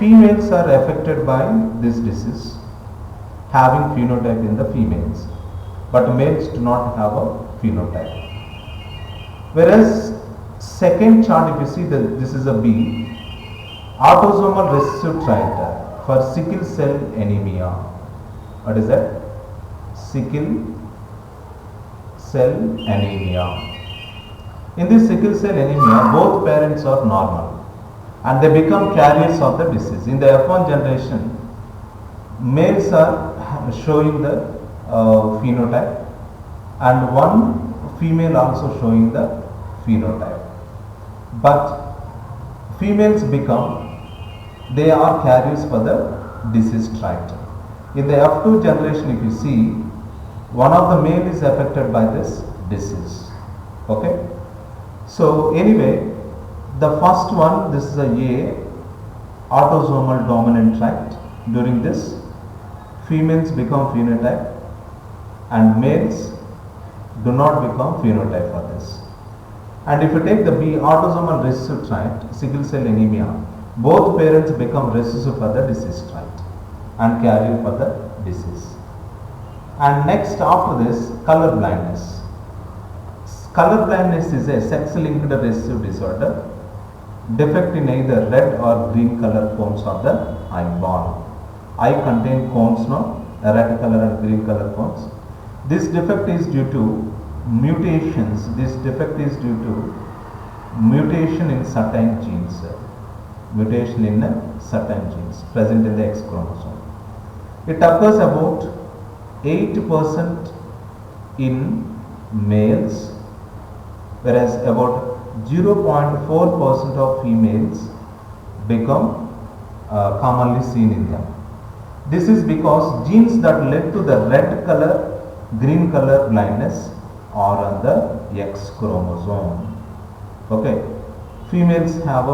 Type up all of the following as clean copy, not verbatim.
Females are affected by this disease, having phenotype in the females, but males do not have a phenotype. Whereas second chart, if you see that this is a B, autosomal recessive trait for sickle cell anemia. What is that? Sickle cell anemia. In this sickle cell anemia, both parents are normal and they become carriers of the disease. In the F1 generation, males are showing the phenotype and one female also showing the phenotype. But females they are carriers for the disease trait. In the F2 generation, if you see, one of the male is affected by this disease. Okay. So anyway, the first one, this is a autosomal dominant trait. During this, females become phenotype and males do not become phenotype for this. And if you take the B, autosomal recessive trait, sickle cell anemia, both parents become recessive for the disease trait and carrier for the disease. And next after this, color blindness. Color blindness is a sex-linked recessive disorder, defect in either red or green color cones of the eyeball. Eye contain cones, no? Red color and green color cones. This defect is due to mutations. This defect is due to mutation in certain genes. Mutation in certain genes present in the X chromosome. It occurs about 8% in males, whereas about 0.4% of females become commonly seen in them. This is because genes that led to the red color, green color blindness are on the X chromosome. Okay, females have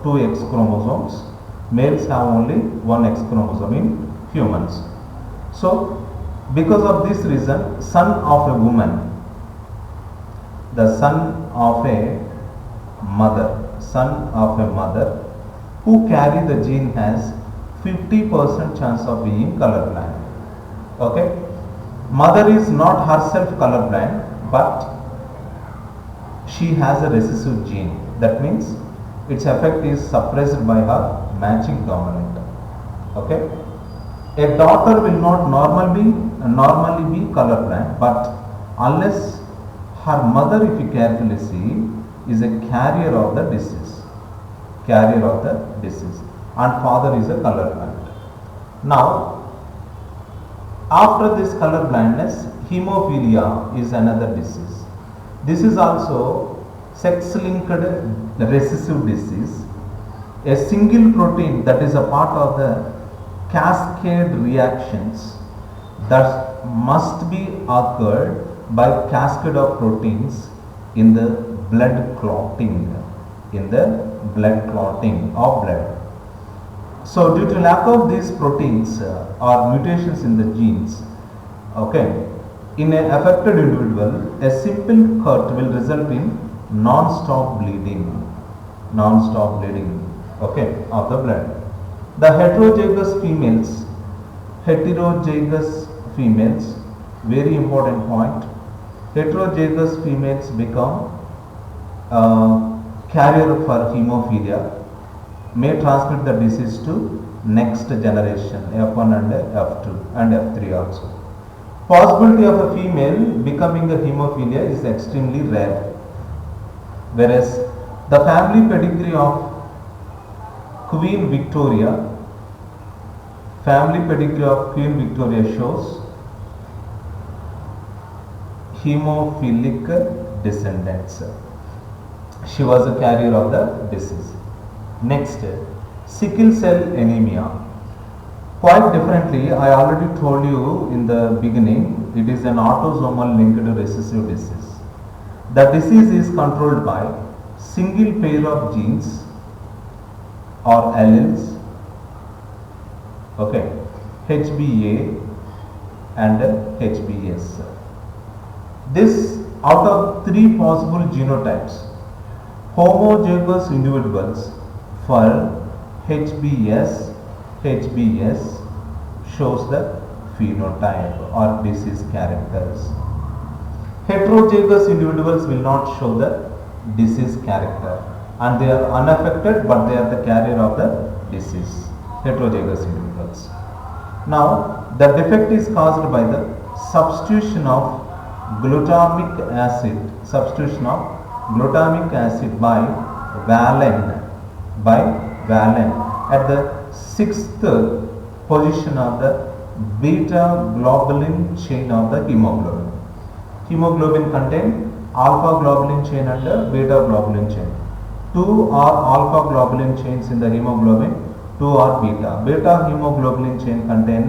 2 X chromosomes, males have only 1 X chromosome in humans. So, because of this reason, son of a woman, the son of a mother who carry the gene has 50% chance of being colorblind. Okay, mother is not herself colorblind, but she has a recessive gene. That means its effect is suppressed by her matching dominant. Okay, a daughter will not normally be colorblind, but unless her mother, if you carefully see, is a carrier of the disease, and father is a colorblind. Now, after this color blindness, hemophilia is another disease. This is also sex-linked recessive disease. A single protein that is a part of the cascade reactions that must be occurred by cascade of proteins in the blood clotting of blood. So due to lack of these proteins or mutations in the genes, okay, in an affected individual, a simple cut will result in non-stop bleeding, okay, of the blood. The heterozygous females, very important point, heterozygous females become carrier for hemophilia, may transmit the disease to next generation, F1 and F2 and F3 also. Possibility of a female becoming a hemophilia is extremely rare, whereas the family pedigree of Queen Victoria shows hemophilic descendants. She was a carrier of the disease. Next, sickle cell anemia. Quite differently, I already told you in the beginning, it is an autosomal linked recessive disease. The disease is controlled by single pair of genes or alleles, okay, HBA and HBS. This, out of 3 possible genotypes, homozygous individuals for HBS HBS shows the phenotype or disease characters. Heterozygous individuals will not show the disease character and they are unaffected, but they are the carrier of the disease. Heterozygous individuals. Now, the defect is caused by the substitution of glutamic acid by valine at the 6th position of the beta globulin chain of the hemoglobin. Hemoglobin contain alpha globulin chain and beta globulin chain. 2 are alpha globulin chains in the hemoglobin, 2 are beta. Beta hemoglobin chain contain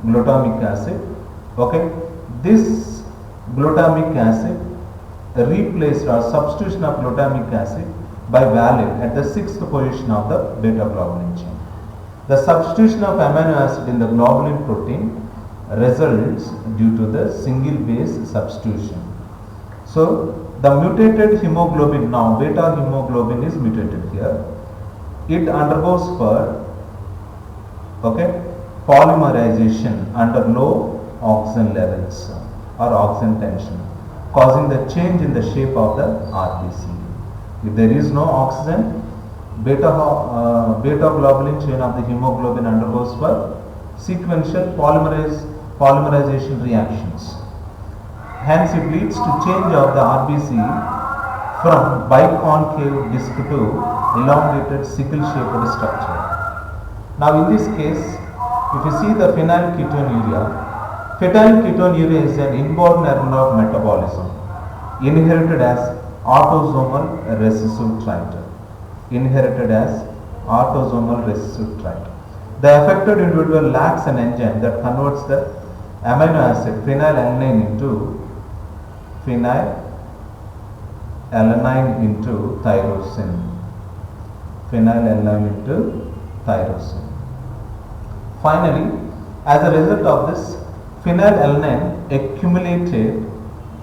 glutamic acid. Okay, this glutamic acid replaced or substitution of glutamic acid by valine at the 6th position of the beta globulin chain. The substitution of amino acid in the globulin protein results due to the single base substitution. So, the mutated hemoglobin, now beta hemoglobin is mutated here. It undergoes polymerization under low oxygen levels or oxygen tension, causing the change in the shape of the RBC. If there is no oxygen, beta globulin chain of the hemoglobin undergoes sequential polymerization reactions. Hence, it leads to change of the RBC from biconcave disc to elongated sickle-shaped structure. Now, in this case, if you see the phenylketonuria is an inborn error of metabolism inherited as autosomal recessive trait. The affected individual lacks an enzyme that converts the amino acid phenylalanine into tyrosine. Finally, as a result of this, phenylalanine accumulated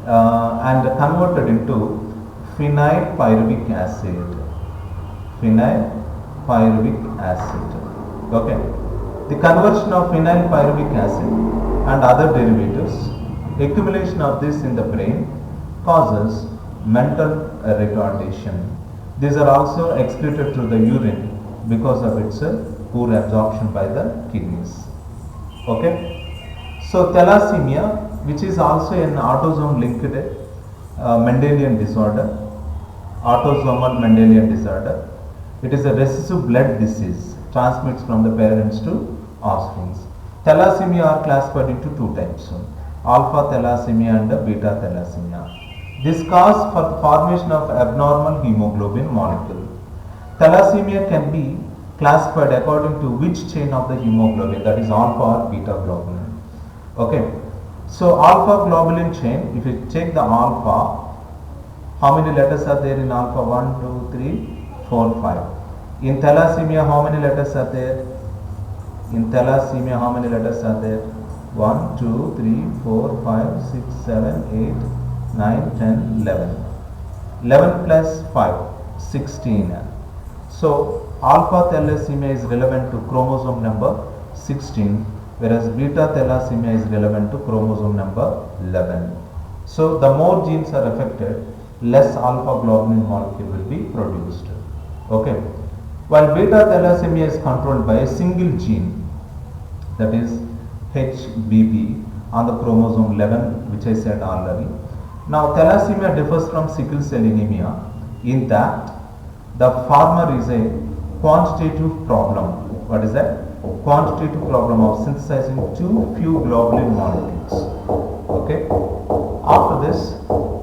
and converted into phenylpyruvic acid. Okay. The conversion of phenylpyruvic acid and other derivatives, accumulation of this in the brain causes mental retardation. These are also excreted through the urine because of its poor absorption by the kidneys. Okay. So, thalassemia, which is also an autosome linked Mendelian disorder, autosomal Mendelian disorder. It is a recessive blood disease, transmits from the parents to offspring. Thalassemia are classified into 2 types, alpha thalassemia and beta thalassemia. This cause for the formation of abnormal hemoglobin molecule. Thalassemia can be classified according to which chain of the hemoglobin, that is alpha or beta globulin. Okay. So, alpha globulin chain, if you check the alpha, how many letters are there in alpha? 1, 2, 3, 4, 5. In thalassemia, how many letters are there? 1, 2, 3, 4, 5, 6, 7, 8, 9, 10, 11. 11 plus 5, 16. So, alpha thalassemia is relevant to chromosome number 16, whereas beta thalassemia is relevant to chromosome number 11. So, the more genes are affected, less alpha globulin molecule will be produced. Okay. While beta thalassemia is controlled by a single gene, that is HBB on the chromosome 11, which I said already. Now, thalassemia differs from sickle cell anemia in that the former is a quantitative problem. What is that? Quantitative problem of synthesizing too few globulin molecules. Okay. After this,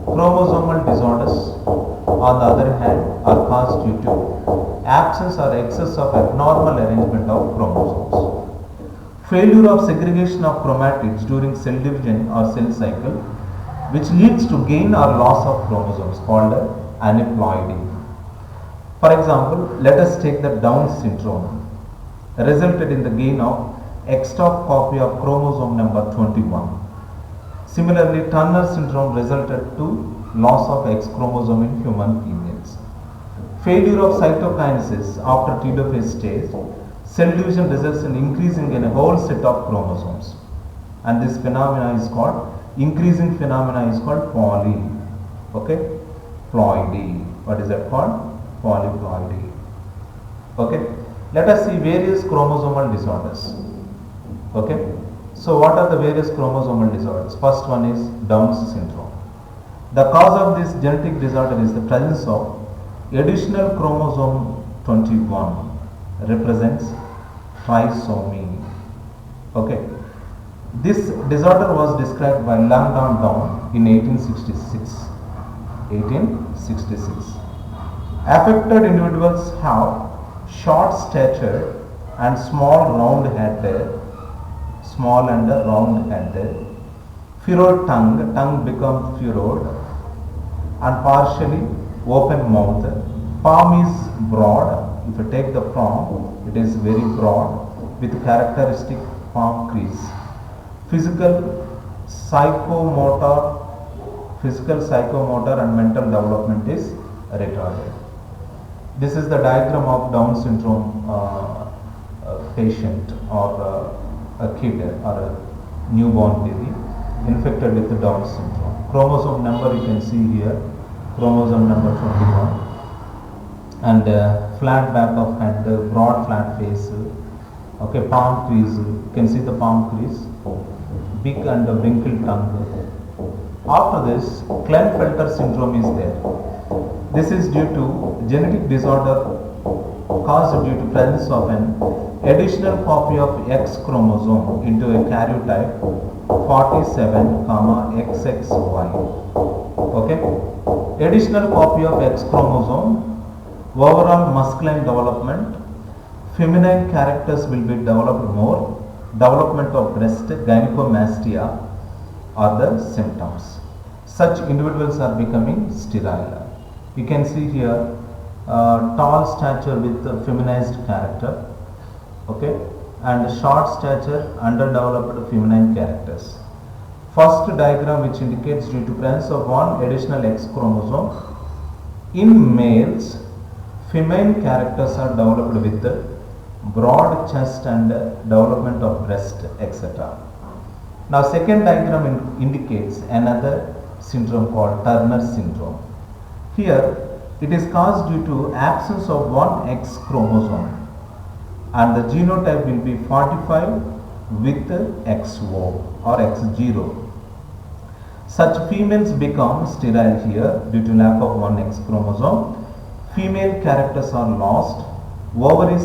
chromosomal disorders, on the other hand, are caused due to absence or excess of abnormal arrangement of chromosomes. Failure of segregation of chromatids during cell division or cell cycle, which leads to gain or loss of chromosomes, called aneuploidy. For example, let us take the Down syndrome, resulted in the gain of extra copy of chromosome number 21. Similarly, Turner syndrome resulted to loss of X chromosome in human females. Failure of cytokinesis after telophase stage Cell division results in increasing in a whole set of chromosomes, and this phenomena is called increasing phenomena is called polyploidy. What is that called? Polyploidy. Okay, let us see various chromosomal disorders. Okay, so what are the various chromosomal disorders? First one is Down's syndrome. The cause of this genetic disorder is the presence of additional chromosome 21, represents trisomy. Okay, this disorder was described by Langdon Down in 1866. Affected individuals have short stature and small and round head, furrowed tongue becomes furrowed, and partially open mouth. Palm is broad. If you take the palm, it is very broad with characteristic palm crease. Physical, psychomotor and mental development is retarded. This is the diagram of Down syndrome patient or a kid or a newborn baby infected with the Down syndrome. Chromosome number you can see here, chromosome number 21, and flat back of head, broad flat face, okay, palm crease, you can see the palm crease, big and wrinkled tongue. After this, Klinefelter syndrome is there. This is due to genetic disorder caused due to presence of an additional copy of X chromosome into a karyotype 47, XXY. Okay, additional copy of X chromosome, overall masculine development, feminine characters will be developed more, development of breast, gynecomastia are the symptoms. Such individuals are becoming sterile. You can see here tall stature with feminized character, okay, and short stature, underdeveloped feminine characters. First diagram which indicates due to presence of one additional X chromosome. In males, female characters are developed with broad chest and development of breast, etc. Now second diagram indicates another syndrome called Turner syndrome. Here it is caused due to absence of one X chromosome, and the genotype will be 45 with XO or X0. Such females become sterile here due to lack of one X chromosome. Female characters are lost. Ovaries